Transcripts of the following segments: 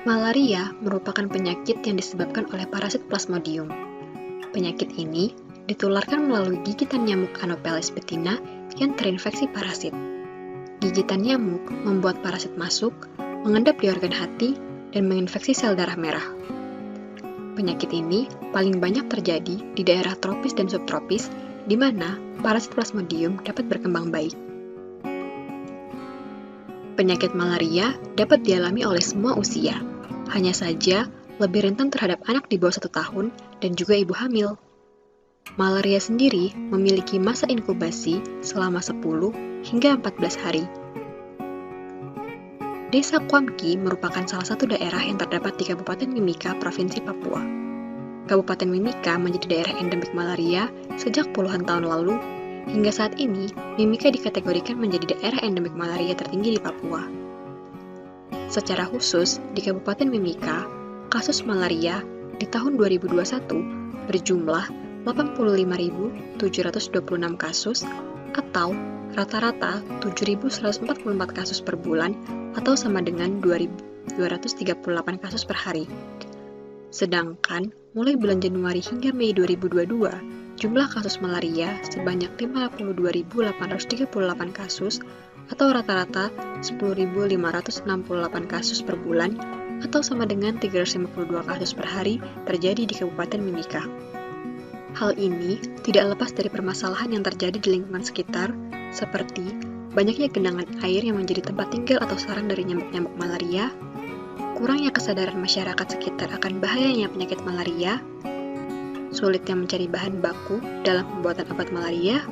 Malaria merupakan penyakit yang disebabkan oleh parasit Plasmodium. Penyakit ini ditularkan melalui gigitan nyamuk Anopheles betina yang terinfeksi parasit. Gigitan nyamuk membuat parasit masuk, mengendap di organ hati, dan menginfeksi sel darah merah. Penyakit ini paling banyak terjadi di daerah tropis dan subtropis, di mana parasit Plasmodium dapat berkembang baik. Penyakit malaria dapat dialami oleh semua usia, hanya saja lebih rentan terhadap anak di bawah 1 tahun dan juga ibu hamil. Malaria sendiri memiliki masa inkubasi selama 10 hingga 14 hari. Desa Kuamki merupakan salah satu daerah yang terdapat di Kabupaten Mimika, Provinsi Papua. Kabupaten Mimika menjadi daerah endemik malaria sejak puluhan tahun lalu. Hingga saat ini, Mimika dikategorikan menjadi daerah endemik malaria tertinggi di Papua. Secara khusus, di Kabupaten Mimika, kasus malaria di tahun 2021 berjumlah 85.726 kasus atau rata-rata 7.144 kasus per bulan atau sama dengan 2.238 kasus per hari. Sedangkan mulai bulan Januari hingga Mei 2022, jumlah kasus malaria sebanyak 52.838 kasus atau rata-rata 10.568 kasus per bulan atau sama dengan 352 kasus per hari terjadi di Kabupaten Mimika. Hal ini tidak lepas dari permasalahan yang terjadi di lingkungan sekitar, seperti banyaknya genangan air yang menjadi tempat tinggal atau sarang dari nyamuk-nyamuk malaria, kurangnya kesadaran masyarakat sekitar akan bahayanya penyakit malaria, sulitnya mencari bahan baku dalam pembuatan obat malaria,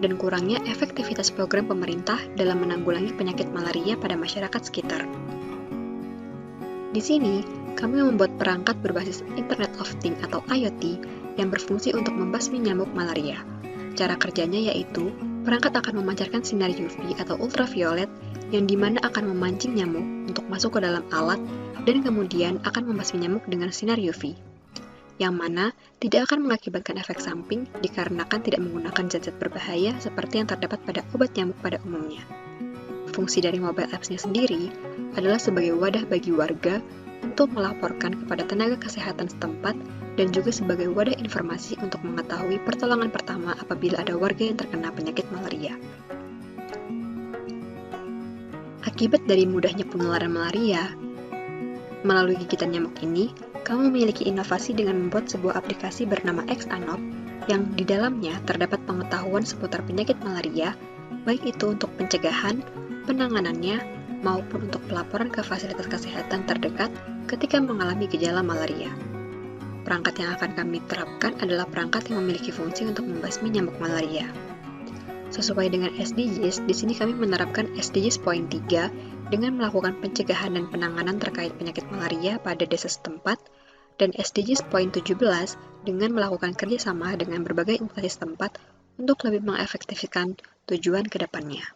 dan kurangnya efektivitas program pemerintah dalam menanggulangi penyakit malaria pada masyarakat sekitar. Di sini, kami membuat perangkat berbasis Internet of Things atau IoT yang berfungsi untuk membasmi nyamuk malaria. Cara kerjanya yaitu, perangkat akan memancarkan sinar UV atau ultraviolet yang dimana akan memancing nyamuk untuk masuk ke dalam alat dan kemudian akan membasmi nyamuk dengan sinar UV, yang mana tidak akan mengakibatkan efek samping dikarenakan tidak menggunakan zat-zat berbahaya seperti yang terdapat pada obat nyamuk pada umumnya. Fungsi dari mobile apps-nya sendiri adalah sebagai wadah bagi warga untuk melaporkan kepada tenaga kesehatan setempat dan juga sebagai wadah informasi untuk mengetahui pertolongan pertama apabila ada warga yang terkena penyakit malaria. Akibat dari mudahnya penularan malaria melalui gigitan nyamuk ini, kami memiliki inovasi dengan membuat sebuah aplikasi bernama Xanop yang di dalamnya terdapat pengetahuan seputar penyakit malaria, baik itu untuk pencegahan, penanganannya, maupun untuk pelaporan ke fasilitas kesehatan terdekat ketika mengalami gejala malaria. Perangkat yang akan kami terapkan adalah perangkat yang memiliki fungsi untuk membasmi nyamuk malaria. Sesuai dengan SDGs, di sini kami menerapkan SDGs poin 3 dengan melakukan pencegahan dan penanganan terkait penyakit malaria pada desa setempat, dan SDGs poin 17 dengan melakukan kerjasama dengan berbagai instansi setempat untuk lebih mengefektifkan tujuan ke depannya.